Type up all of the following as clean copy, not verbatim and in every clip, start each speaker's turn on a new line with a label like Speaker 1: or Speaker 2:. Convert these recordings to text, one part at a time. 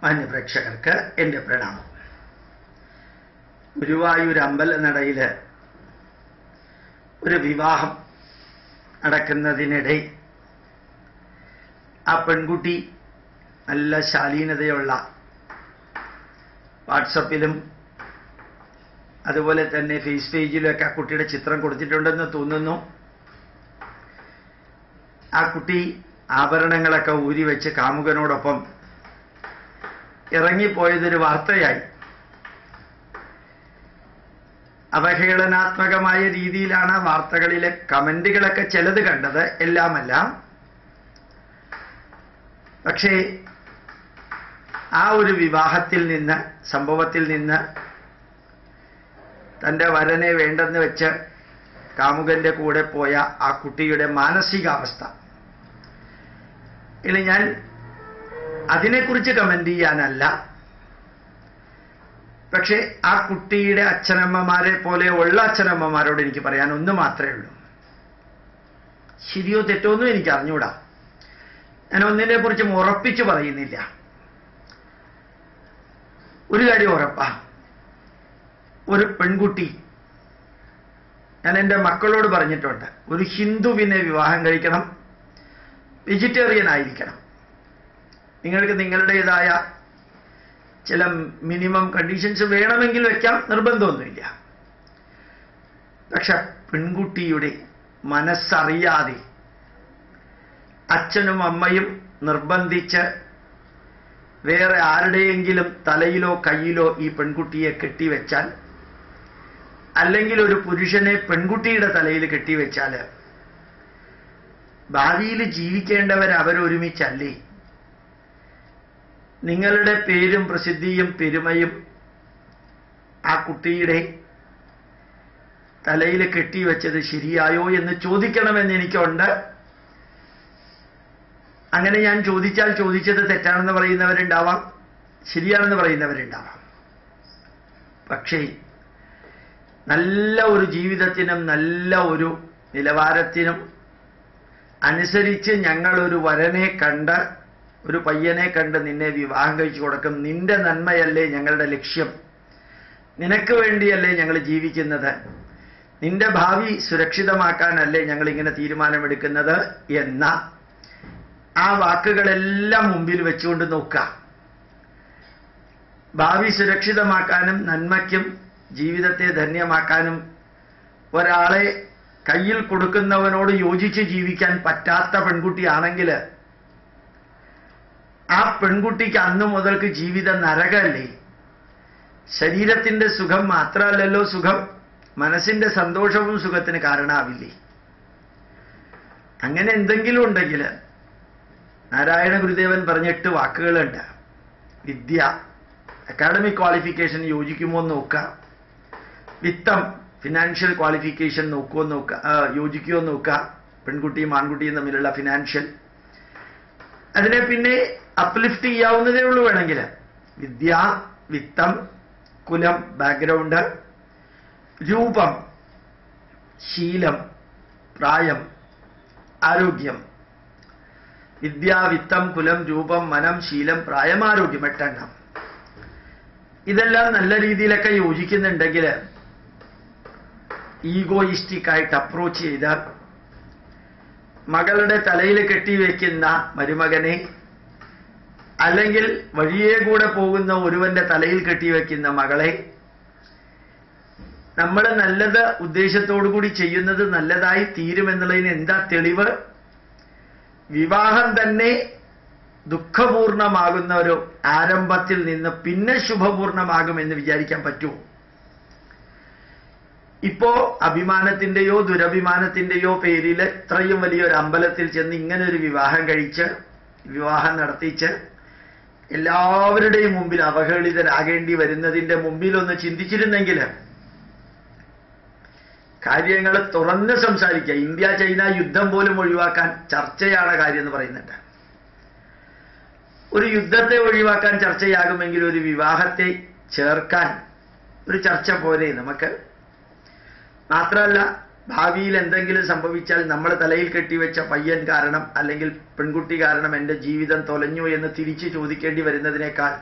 Speaker 1: മാന്യപ്രേക്ഷകർക്ക് എൻ്റെ പ്രണാമം. ഗുരുവായൂർ അമ്പലനടയിൽ ഒരു വിവാഹം നടക്കുന്നതിനിടെ ആ പെൺകുട്ടി നല്ല ശാലീനതയുള്ള വാട്സപ്പിലും അതുപോലെ തന്നെ ഫേസ് പേജിലൊക്കെ ആ കുട്ടിയുടെ ചിത്രം കൊടുത്തിട്ടുണ്ടെന്ന് തോന്നുന്നു. ആ കുട്ടി ആഭരണങ്ങളൊക്കെ ഊരി വെച്ച് കാമുകനോടൊപ്പം ഇറങ്ങിപ്പോയതൊരു വാർത്തയായി. അവഹേളനാത്മകമായ രീതിയിലാണ് വാർത്തകളിലെ കമന്റുകളൊക്കെ ചിലത് കണ്ടത്, എല്ലാമല്ല. പക്ഷേ ആ ഒരു വിവാഹത്തിൽ നിന്ന്, സംഭവത്തിൽ നിന്ന് തൻ്റെ വരനെ വേണ്ടെന്ന് വെച്ച് കാമുകന്റെ കൂടെ പോയ ആ കുട്ടിയുടെ മാനസികാവസ്ഥ, ഇനി ഞാൻ അതിനെക്കുറിച്ച് കമന്റ് ചെയ്യാനല്ല, പക്ഷെ ആ കുട്ടിയുടെ അച്ഛനമ്മമാരെ പോലെ ഉള്ള അച്ഛനമ്മമാരോട് എനിക്ക് പറയാൻ ഒന്ന് മാത്രമേ ഉള്ളൂ. ശരിയോ തെറ്റോന്നും എനിക്ക് അറിഞ്ഞൂടാ, ഞാൻ ഒന്നിനെ കുറിച്ചും ഉറപ്പിച്ചു പറയുന്നില്ല. ഒരു കാര്യം ഉറപ്പാ, ഒരു പെൺകുട്ടി, ഞാൻ എൻ്റെ മക്കളോട് പറഞ്ഞിട്ടുണ്ട്, ഒരു ഹിന്ദുവിനെ വിവാഹം കഴിക്കണം, വെജിറ്റേറിയൻ ആയിരിക്കണം. നിങ്ങൾക്ക് നിങ്ങളുടേതായ ചില മിനിമം കണ്ടീഷൻസ് വേണമെങ്കിൽ വെക്കാം, നിർബന്ധമൊന്നുമില്ല. പക്ഷെ പെൺകുട്ടിയുടെ മനസ്സറിയാതെ അച്ഛനും അമ്മയും നിർബന്ധിച്ച് വേറെ ആരുടെയെങ്കിലും തലയിലോ കയ്യിലോ ഈ പെൺകുട്ടിയെ കെട്ടിവെച്ചാൽ, അല്ലെങ്കിൽ ഒരു പുരുഷനെ പെൺകുട്ടിയുടെ തലയിൽ കെട്ടിവെച്ചാൽ, ഭാവിയിൽ ജീവിക്കേണ്ടവർ അവരൊരുമിച്ചല്ലേ? നിങ്ങളുടെ പേരും പ്രസിദ്ധിയും പെരുമയും ആ കുട്ടിയുടെ തലയിൽ കെട്ടിവെച്ചത് ശരിയായോ എന്ന് ചോദിക്കണമെന്ന് എനിക്കുണ്ട്. അങ്ങനെ ഞാൻ ചോദിച്ചാൽ ചോദിച്ചത് തെറ്റാണെന്ന് പറയുന്നവരുണ്ടാവാം, ശരിയാണെന്ന് പറയുന്നവരുണ്ടാവാം. പക്ഷേ നല്ല ഒരു ജീവിതത്തിനും നല്ല ഒരു നിലവാരത്തിനും അനുസരിച്ച് ഞങ്ങളൊരു വരനെ കണ്ട്, ഒരു പയ്യനെ കണ്ട് നിന്നെ വിവാഹം കഴിച്ചു കൊടുക്കും. നിന്റെ നന്മയല്ലേ ഞങ്ങളുടെ ലക്ഷ്യം, നിനക്ക് വേണ്ടിയല്ലേ ഞങ്ങൾ ജീവിക്കുന്നത്, നിന്റെ ഭാവി സുരക്ഷിതമാക്കാനല്ലേ ഞങ്ങൾ ഇങ്ങനെ തീരുമാനമെടുക്കുന്നത് എന്ന ആ വാക്കുകളെല്ലാം മുമ്പിൽ വെച്ചുകൊണ്ട് നോക്കുക. ഭാവി സുരക്ഷിതമാക്കാനും നന്മയ്ക്കും ജീവിതത്തെ ധന്യമാക്കാനും ഒരാളെ കയ്യിൽ കൊടുക്കുന്നവനോട് യോജിച്ച് ജീവിക്കാൻ പറ്റാത്ത പെൺകുട്ടിയാണെങ്കിൽ ആ പെൺകുട്ടിക്ക് അന്നു മുതൽക്ക് ജീവിതം നരകമല്ലേ? ശരീരത്തിന്റെ സുഖം മാത്രമല്ലല്ലോ സുഖം, മനസ്സിന്റെ സന്തോഷവും സുഖത്തിന് കാരണമാവില്ലേ? അങ്ങനെ എന്തെങ്കിലും ഉണ്ടെങ്കിൽ നാരായണ ഗുരുദേവൻ പറഞ്ഞ 8 വാക്കുകളുണ്ട്. വിദ്യ, അക്കാഡമിക് ക്വാളിഫിക്കേഷൻ യോജിക്കുമോ എന്ന് നോക്കുക, വിത്തം ഫിനാൻഷ്യൽ ക്വാളിഫിക്കേഷൻ യോജിക്കുമോ എന്ന് നോക്കുക, പെൺകുട്ടിയും ആൺകുട്ടിയും തമ്മിലുള്ള ഫിനാൻഷ്യൽ. അതിനെ പിന്നെ അപ്ലിഫ്റ്റ് ചെയ്യാവുന്നതേ ഉള്ളൂ വേണമെങ്കിൽ. വിദ്യ, വിത്തം, കുലം, ബാക്ക്ഗ്രൗണ്ട്, രൂപം, ശീലം, പ്രായം, ആരോഗ്യം. വിദ്യ, വിത്തം, കുലം, രൂപം, മനം, ശീലം, പ്രായം, ആരോഗ്യം, 8 എണ്ണം. ഇതെല്ലാം നല്ല രീതിയിലൊക്കെ യോജിക്കുന്നുണ്ടെങ്കിൽ ഈഗോയിസ്റ്റിക് ആയിട്ട് അപ്രോച്ച് ചെയ്ത് മകളുടെ തലയിൽ കെട്ടിവെക്കുന്ന മരുമകനെ, അല്ലെങ്കിൽ വഴിയെ കൂടെ പോകുന്ന ഒരുവന്റെ തലയിൽ കെട്ടിവെക്കുന്ന മകളെ, നമ്മൾ നല്ലത് ഉദ്ദേശത്തോടു കൂടി ചെയ്യുന്നത് നല്ലതായി തീരുമെന്നുള്ളതിന് എന്താ തെളിവ്? വിവാഹം തന്നെ ദുഃഖപൂർണമാകുന്ന ഒരു ആരംഭത്തിൽ നിന്ന് പിന്നെ ശുഭപൂർണമാകുമെന്ന് വിചാരിക്കാൻ പറ്റുമോ? ഇപ്പോ അഭിമാനത്തിന്റെയോ ദുരഭിമാനത്തിന്റെയോ പേരിൽ ഇത്രയും വലിയൊരു അമ്പലത്തിൽ ചെന്ന് ഇങ്ങനെ ഒരു വിവാഹം കഴിച്ച്, വിവാഹം നടത്തിച്ച് എല്ലാവരുടെയും മുമ്പിൽ അവഹേളിതരാകേണ്ടി വരുന്നതിന്റെ മുമ്പിലൊന്ന് ചിന്തിച്ചിരുന്നെങ്കിൽ കാര്യങ്ങൾ തുറന്ന് സംസാരിക്കുക. ഇന്ത്യ ചൈന യുദ്ധം പോലും ഒഴിവാക്കാൻ ചർച്ചയാണ് കാര്യം എന്ന് പറയുന്നുണ്ട്. ഒരു യുദ്ധത്തെ ഒഴിവാക്കാൻ ചർച്ചയാകുമെങ്കിൽ ഒരു വിവാഹത്തെ ചേർക്കാൻ ഒരു ചർച്ച പോലെ നമുക്ക്. മാത്രമല്ല, ഭാവിയിൽ എന്തെങ്കിലും സംഭവിച്ചാൽ നമ്മൾ തലയിൽ കെട്ടിവെച്ച പയ്യൻ കാരണം അല്ലെങ്കിൽ പെൺകുട്ടി കാരണം എൻ്റെ ജീവിതം തൊലഞ്ഞു എന്ന് തിരിച്ചു ചോദിക്കേണ്ടി വരുന്നതിനേക്കാൾ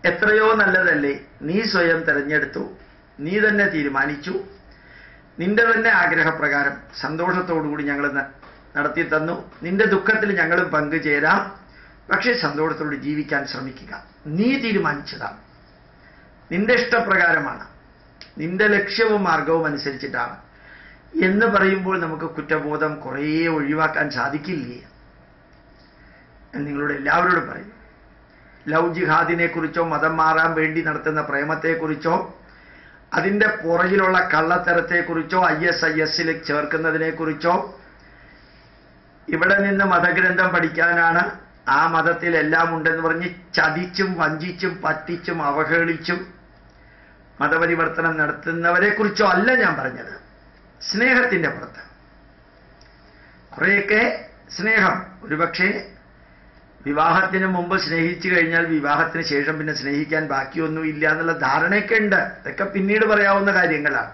Speaker 1: എത്രയോ നല്ലതല്ലേ? നീ സ്വയം തെരഞ്ഞെടുത്തു, നീ തന്നെ തീരുമാനിച്ചു, നിന്റെ തന്നെ ആഗ്രഹപ്രകാരം സന്തോഷത്തോടുകൂടി ഞങ്ങൾ നടത്തി തന്നു. നിന്റെ ദുഃഖത്തിൽ ഞങ്ങളും പങ്കുചേരാം. പക്ഷേ സന്തോഷത്തോടെ ജീവിക്കാൻ ശ്രമിക്കുക. നീ തീരുമാനിച്ചതാണ്, നിന്റെ ഇഷ്ടപ്രകാരമാണ്, നിന്റെ ലക്ഷ്യവും മാർഗവും അനുസരിച്ചിട്ടാണ് എന്ന് പറയുമ്പോൾ നമുക്ക് കുറ്റബോധം കുറേ ഒഴിവാക്കാൻ സാധിക്കില്ലേ? നിങ്ങളോട് എല്ലാവരോടും പറയും. ലവ് ജിഹാദിനെ കുറിച്ചോ മതം മാറാൻ വേണ്ടി നടത്തുന്ന പ്രേമത്തെക്കുറിച്ചോ അതിൻ്റെ പുറകിലുള്ള കള്ളത്തരത്തെക്കുറിച്ചോ ISIS ചേർക്കുന്നതിനെക്കുറിച്ചോ ഇവിടെ നിന്ന് മതഗ്രന്ഥം പഠിക്കാനാണ്, ആ മതത്തിൽ എല്ലാം ഉണ്ടെന്ന് പറഞ്ഞ് ചതിച്ചും വഞ്ചിച്ചും പറ്റിച്ചും അവഹേളിച്ചും മതപരിവർത്തനം നടത്തുന്നവരെ കുറിച്ചോ അല്ല ഞാൻ പറഞ്ഞത്. സ്നേഹത്തിൻ്റെ പുറത്ത് കുറേയൊക്കെ സ്നേഹം, ഒരുപക്ഷെ വിവാഹത്തിന് മുമ്പ് സ്നേഹിച്ചു കഴിഞ്ഞാൽ വിവാഹത്തിന് ശേഷം പിന്നെ സ്നേഹിക്കാൻ ബാക്കിയൊന്നും ഇല്ല എന്നുള്ള ധാരണയൊക്കെ ഉണ്ട്. ഇതൊക്കെ പിന്നീട് പറയാവുന്ന കാര്യങ്ങളാണ്.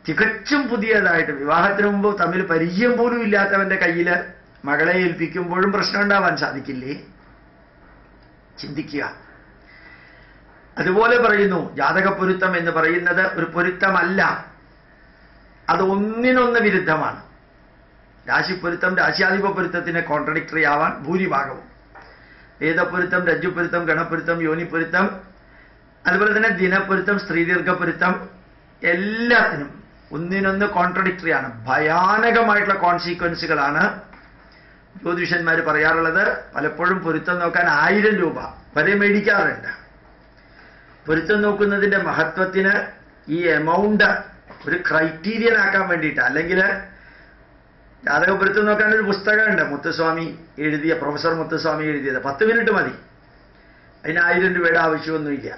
Speaker 1: തികച്ചും പുതിയതായിട്ട് വിവാഹത്തിന് മുമ്പ് തമ്മിൽ പരിചയം പോലും ഇല്ലാത്തവന്റെ കയ്യിൽ മകളെ ഏൽപ്പിക്കുമ്പോഴും പ്രശ്നം ഉണ്ടാവാൻ സാധിക്കില്ലേ? ചിന്തിക്കുക. അതുപോലെ പറയുന്നു, ജാതകപ്പൊരുത്തം എന്ന് പറയുന്നത് ഒരു പൊരുത്തമല്ല, അത് ഒന്നിനൊന്ന് വിരുദ്ധമാണ്. രാശിപ്പൊരുത്തം രാശ്യാധിപ പൊരുത്തത്തിന് കോൺട്രഡിക്ടറി ആവാൻ ഭൂരിഭാഗവും. വേദപ്പൊരുത്തം, രജ്ജുപ്പൊരുത്തം, ഗണപ്പൊരുത്തം, യോനിപ്പൊരുത്തം, അതുപോലെ തന്നെ ദിനപ്പൊരുത്തം, സ്ത്രീദീർഘപ്പൊരുത്തം, എല്ലാത്തിനും ഒന്നിനൊന്ന് കോൺട്രഡിക്ടറി ആണ്. ഭയാനകമായിട്ടുള്ള കോൺസിക്വൻസുകളാണ് ജ്യോതിഷന്മാർ പറയാറുള്ളത്. പലപ്പോഴും പൊരുത്തം നോക്കാൻ 1000 രൂപ വരെ മേടിക്കാറുണ്ട്. പൊരുത്തം നോക്കുന്നതിൻ്റെ മഹത്വത്തിന് ഈ എമൗണ്ട് ഒരു ക്രൈറ്റീരിയൻ ആക്കാൻ വേണ്ടിയിട്ട്, അല്ലെങ്കിൽ ജാതകപ്പൊരുത്തം നോക്കാൻ ഒരു പുസ്തകമുണ്ട്, മുത്തുസ്വാമി എഴുതിയ, പ്രൊഫസർ മുത്തുസ്വാമി എഴുതിയത്. 10 മിനിറ്റ് മതി, അതിന് 1000 രൂപയുടെ ആവശ്യമൊന്നുമില്ല.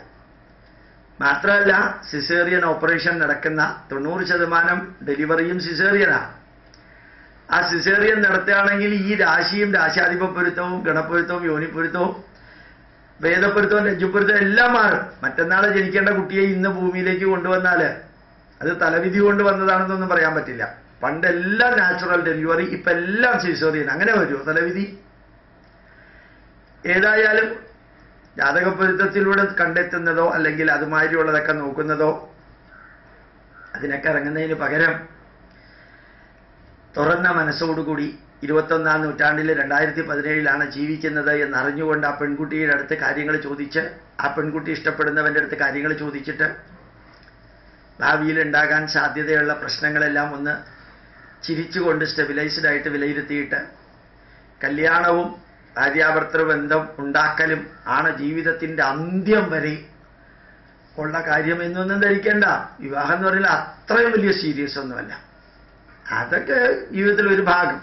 Speaker 1: മാത്രമല്ല, സിസേറിയൻ ഓപ്പറേഷൻ നടക്കുന്ന 90% ഡെലിവറിയും സിസേറിയനാണ്. ആ സിസേറിയൻ നടത്തുകയാണെങ്കിൽ ഈ രാശിയും രാശാധിപ പൊരുത്തവും ഗണപ്പൊരുത്തവും യോനിപ്പൊരുത്തവും വേദപ്പൊരുത്തവും രജ്ജുപ്പൊരുത്തവും എല്ലാം മാറും. മറ്റന്നാൾ ജനിക്കേണ്ട കുട്ടിയെ ഇന്ന് ഭൂമിയിലേക്ക് കൊണ്ടുവന്നാൽ അത് തലവിധി കൊണ്ട് വന്നതാണെന്നൊന്നും പറയാൻ പറ്റില്ല. പണ്ടെല്ലാം നാച്ചുറൽ ഡെലിവറി, ഇപ്പം എല്ലാം സിസേറിയൻ. അങ്ങനെ വരുമോ തലവിധി? ഏതായാലും ജാതകപ്പൊരുത്തത്തിലൂടെ കണ്ടെത്തുന്നതോ അല്ലെങ്കിൽ അതുമാതിരിയുള്ളതൊക്കെ നോക്കുന്നതോ അതിനൊക്കെ ഇറങ്ങുന്നതിന് പകരം തുറന്ന മനസ്സോടുകൂടി 21ാം നൂറ്റാണ്ടിൽ 2017 ജീവിക്കുന്നത് എന്നറിഞ്ഞുകൊണ്ട് ആ പെൺകുട്ടിയുടെ അടുത്ത് കാര്യങ്ങൾ ചോദിച്ച്, ആ പെൺകുട്ടി ഇഷ്ടപ്പെടുന്നവൻ്റെ അടുത്ത് കാര്യങ്ങൾ ചോദിച്ചിട്ട് ഭാവിയിൽ ഉണ്ടാകാൻ സാധ്യതയുള്ള പ്രശ്നങ്ങളെല്ലാം ഒന്ന് ചിരിച്ചുകൊണ്ട് സ്റ്റെബിലൈസ്ഡ് ആയിട്ട് വിലയിരുത്തിയിട്ട് കല്യാണവും ഭാര്യാഭർത്തൃ ബന്ധം ഉണ്ടാക്കലും ആണ് ജീവിതത്തിൻ്റെ അന്ത്യം വരെ ഉള്ള കാര്യം എന്നൊന്നും ധരിക്കേണ്ട. വിവാഹം എന്ന് പറഞ്ഞാൽ അത്രയും വലിയ സീരിയസ് ഒന്നുമല്ല, അതൊക്കെ ജീവിതത്തിൽ ഒരു ഭാഗം.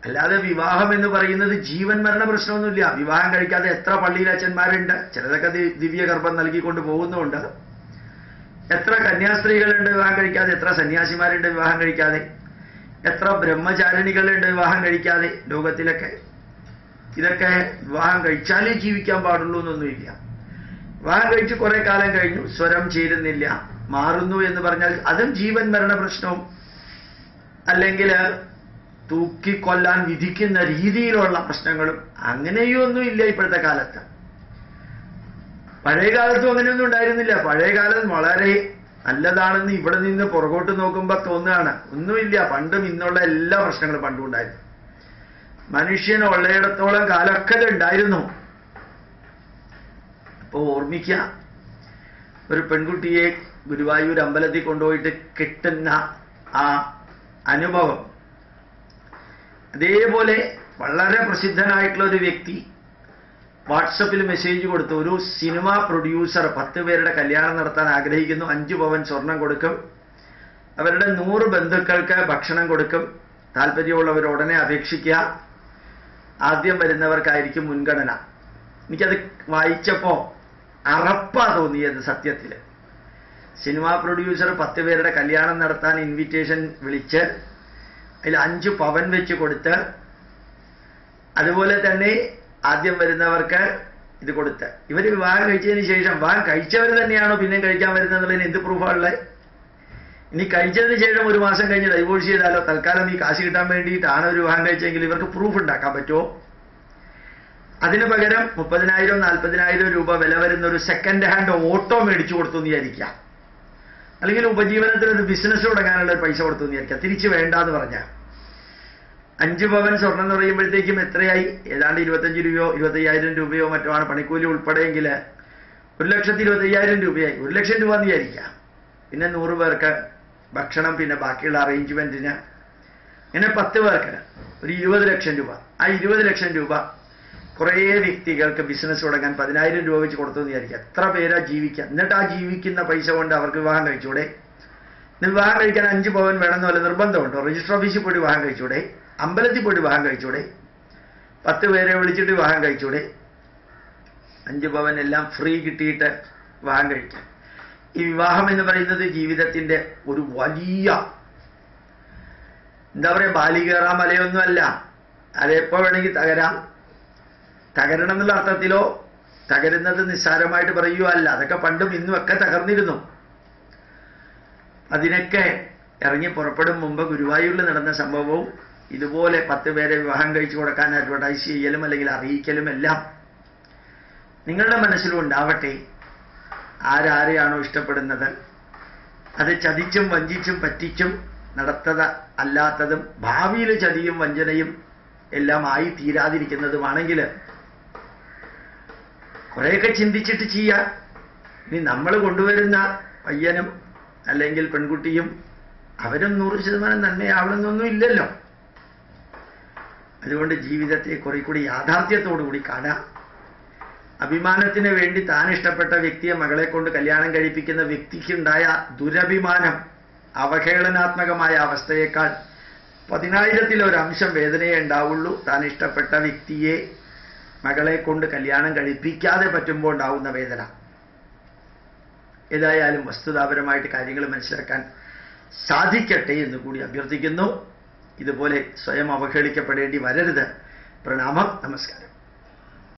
Speaker 1: അല്ലാതെ വിവാഹം എന്ന് പറയുന്നത് ജീവൻ മരണ പ്രശ്നമൊന്നുമില്ല. വിവാഹം കഴിക്കാതെ എത്ര പള്ളിയിൽ അച്ഛന്മാരുണ്ട്, ചിലതൊക്കെ ദിവ്യഗർഭം നൽകിക്കൊണ്ട് പോകുന്നുണ്ട്. എത്ര കന്യാസ്ത്രീകളുണ്ട് വിവാഹം കഴിക്കാതെ, എത്ര സന്യാസിമാരുണ്ട് വിവാഹം കഴിക്കാതെ, എത്ര ബ്രഹ്മചാരിണികളുണ്ട് വിവാഹം കഴിക്കാതെ ലോകത്തിലൊക്കെ. ഇതൊക്കെ വിവാഹം കഴിച്ചാലേ ജീവിക്കാൻ പാടുള്ളൂ എന്നൊന്നുമില്ല. വിവാഹം കഴിച്ച് കുറെ കാലം കഴിഞ്ഞു, സ്വരം ചേരുന്നില്ല, മാറുന്നു എന്ന് പറഞ്ഞാൽ അതും ജീവൻ മരണ പ്രശ്നവും അല്ലെങ്കിൽ തൂക്കിക്കൊല്ലാൻ വിധിക്കുന്ന രീതിയിലുള്ള പ്രശ്നങ്ങളും അങ്ങനെയൊന്നും ഇല്ല ഇപ്പോഴത്തെ കാലത്ത്. പഴയ കാലത്തും അങ്ങനെയൊന്നും ഉണ്ടായിരുന്നില്ല. പഴയ കാലം വളരെ നല്ലതാണെന്ന് ഇവിടെ നിന്ന് പുറകോട്ട് നോക്കുമ്പോൾ തോന്നുകയാണ്. ഒന്നുമില്ല, പണ്ടും ഇന്നുള്ള എല്ലാ പ്രശ്നങ്ങളും പണ്ടും ഉണ്ടായിരുന്നു. മനുഷ്യൻ ഉള്ളയിടത്തോളം കാലമൊക്കെ ഉണ്ടായിരുന്നു. അപ്പോൾ ഓർമ്മിക്കുക, ഒരു പെൺകുട്ടിയെ ഗുരുവായൂർ അമ്പലത്തിൽ കൊണ്ടുപോയിട്ട് കിട്ടുന്ന ആ അനുഭവം. അതേപോലെ വളരെ പ്രസിദ്ധനായിട്ടുള്ള ഒരു വ്യക്തി വാട്സപ്പിൽ മെസ്സേജ് കൊടുത്തു, ഒരു സിനിമ പ്രൊഡ്യൂസർ 10 പേരുടെ കല്യാണം നടത്താൻ ആഗ്രഹിക്കുന്നു, 5 പവൻ സ്വർണം കൊടുക്കും, അവരുടെ 100 ബന്ധുക്കൾക്ക് ഭക്ഷണം കൊടുക്കും, താല്പര്യമുള്ളവർ ഉടനെ അപേക്ഷിക്കുക, ആദ്യം വരുന്നവർക്കായിരിക്കും മുൻഗണന. എനിക്കത് വായിച്ചപ്പോൾ അറപ്പാ തോന്നിയത് സത്യത്തിൽ. സിനിമാ പ്രൊഡ്യൂസർ 10 പേരുടെ കല്യാണം നടത്താൻ ഇൻവിറ്റേഷൻ വിളിച്ച് അതിൽ 5 പവൻ വെച്ച് കൊടുത്ത്, അതുപോലെ തന്നെ ആദ്യം വരുന്നവർക്ക് ഇത് കൊടുത്ത്, ഇവർ വിവാഹം കഴിച്ചതിന് ശേഷം വിവാഹം കഴിച്ചവർ തന്നെയാണോ പിന്നെ കഴിക്കാൻ വരുന്നതെന്നുള്ളതിന് എന്ത് പ്രൂഫാണുള്ളത്? ഇനി കഴിച്ചതിന് ശേഷം 1 മാസം കഴിഞ്ഞ് ഡൈവോഴ്സ് ചെയ്താലോ, തൽക്കാലം ഈ കാശ് കിട്ടാൻ വേണ്ടിയിട്ടാണ് ഒരു വിവാഹം കഴിച്ചെങ്കിൽ ഇവർക്ക് പ്രൂഫ് ഉണ്ടാക്കാൻ പറ്റുമോ? അതിന് പകരം 30,000-40,000 രൂപ വില വരുന്ന ഒരു സെക്കൻഡ് ഹാൻഡ് ഓട്ടോ മേടിച്ചു കൊടുത്തു എന്ന് വിചാരിക്കാം. അല്ലെങ്കിൽ ഉപജീവനത്തിന് ഒരു ബിസിനസ് തുടങ്ങാനുള്ള പൈസ കൊടുത്തു എന്ന് വിചാരിക്കാം. തിരിച്ചു വേണ്ട എന്ന് പറഞ്ഞാൽ 5 പവൻ സ്വർണം എന്ന് പറയുമ്പോഴത്തേക്കും എത്രയായി? ഏതാണ്ട് 25 രൂപയോ 25,000 രൂപയോ മറ്റോ ആണ് പണിക്കൂലി ഉൾപ്പെടെയെങ്കിൽ 1,25,000 രൂപയായി. 1 ലക്ഷം രൂപ എന്ന് വിചാരിക്കാം. പിന്നെ 100 പേർക്ക് ഭക്ഷണം, പിന്നെ ബാക്കിയുള്ള അറേഞ്ച്മെന്റിന്, ഇങ്ങനെ 10 പേർക്ക് ഒരു 20 ലക്ഷം രൂപ. ആ 20 ലക്ഷം രൂപ കുറേ വ്യക്തികൾക്ക് ബിസിനസ് തുടങ്ങാൻ 10,000 രൂപ വെച്ച് കൊടുത്തു എന്ന് വിചാരിക്കുക. എത്ര പേരാ ജീവിക്കുക? എന്നിട്ട് ആ ജീവിക്കുന്ന പൈസ കൊണ്ട് അവർക്ക് വിവാഹം കഴിച്ചൂടെ? വിവാഹം കഴിക്കാൻ 5 പവൻ വേണമെന്ന് വല്ല നിർബന്ധമുണ്ടോ? രജിസ്റ്റർ ഓഫീസിൽ പോയി വിവാഹം കഴിച്ചൂടെ? അമ്പലത്തിൽ പോയി വിവാഹം കഴിച്ചൂടെ? 10 പേരെ വിളിച്ചിട്ട് വിവാഹം കഴിച്ചൂടെ? 5 പവൻ എല്ലാം ഫ്രീ കിട്ടിയിട്ട് വിവാഹം കഴിക്കാം. ഈ വിവാഹം എന്ന് പറയുന്നത് ജീവിതത്തിന്റെ ഒരു വലിയ, എന്താ പറയുക, ബാലികേറാം മലയൊന്നുമല്ല. അതെപ്പോ വേണമെങ്കിൽ തകരാം. തകരണം എന്നുള്ള അർത്ഥത്തിലോ തകരുന്നത് നിസ്സാരമായിട്ട് പറയുകയോ അല്ല. അതൊക്കെ പണ്ടും ഇന്നും ഒക്കെ തകർന്നിരുന്നു. അതിനൊക്കെ ഇറങ്ങി പുറപ്പെടും മുമ്പ് ഗുരുവായൂരിൽ നടന്ന സംഭവവും ഇതുപോലെ 10 പേരെ വിവാഹം കഴിച്ചു കൊടുക്കാൻ അഡ്വർടൈസ് ചെയ്യലും അല്ലെങ്കിൽ അറിയിക്കലും എല്ലാം നിങ്ങളുടെ മനസ്സിലും ഉണ്ടാവട്ടെ. ആരാരെയാണോ ഇഷ്ടപ്പെടുന്നത് അത് ചതിച്ചും വഞ്ചിച്ചും പറ്റിച്ചും നടത്തത അല്ലാത്തതും ഭാവിയിൽ ചതിയും വഞ്ചനയും എല്ലാം ആയി തീരാതിരിക്കുന്നതുമാണെങ്കിൽ കുറേയൊക്കെ ചിന്തിച്ചിട്ട് ചെയ്യാം. ഇനി നമ്മൾ കൊണ്ടുവരുന്ന പയ്യനും അല്ലെങ്കിൽ പെൺകുട്ടിയും അവരും 100% നന്മയാവണമെന്നൊന്നും ഇല്ലല്ലോ. അതുകൊണ്ട് ജീവിതത്തെ കുറെ കൂടി യാഥാർത്ഥ്യത്തോടു കൂടി കാണാം. അഭിമാനത്തിന് വേണ്ടി താൻ ഇഷ്ടപ്പെട്ട വ്യക്തിയെ മകളെ കൊണ്ട് കല്യാണം കഴിപ്പിക്കുന്ന വ്യക്തിക്കുണ്ടായ ദുരഭിമാനം, അവഹേളനാത്മകമായ അവസ്ഥയേക്കാൾ 10,000-ൽ 1 അംശം വേദനയേ ഉണ്ടാവുള്ളൂ താൻ ഇഷ്ടപ്പെട്ട വ്യക്തിയെ മകളെ കൊണ്ട് കല്യാണം കഴിപ്പിക്കാതെ പറ്റുമ്പോൾ ഉണ്ടാവുന്ന വേദന. ഏതായാലും വസ്തുതാപരമായിട്ട് കാര്യങ്ങൾ മനസ്സിലാക്കാൻ സാധിക്കട്ടെ എന്ന് കൂടി അഭ്യർത്ഥിക്കുന്നു. ഇതുപോലെ സ്വയം അവഹേളിക്കപ്പെടേണ്ടി വരരുത്. പ്രണാമം. നമസ്കാരം.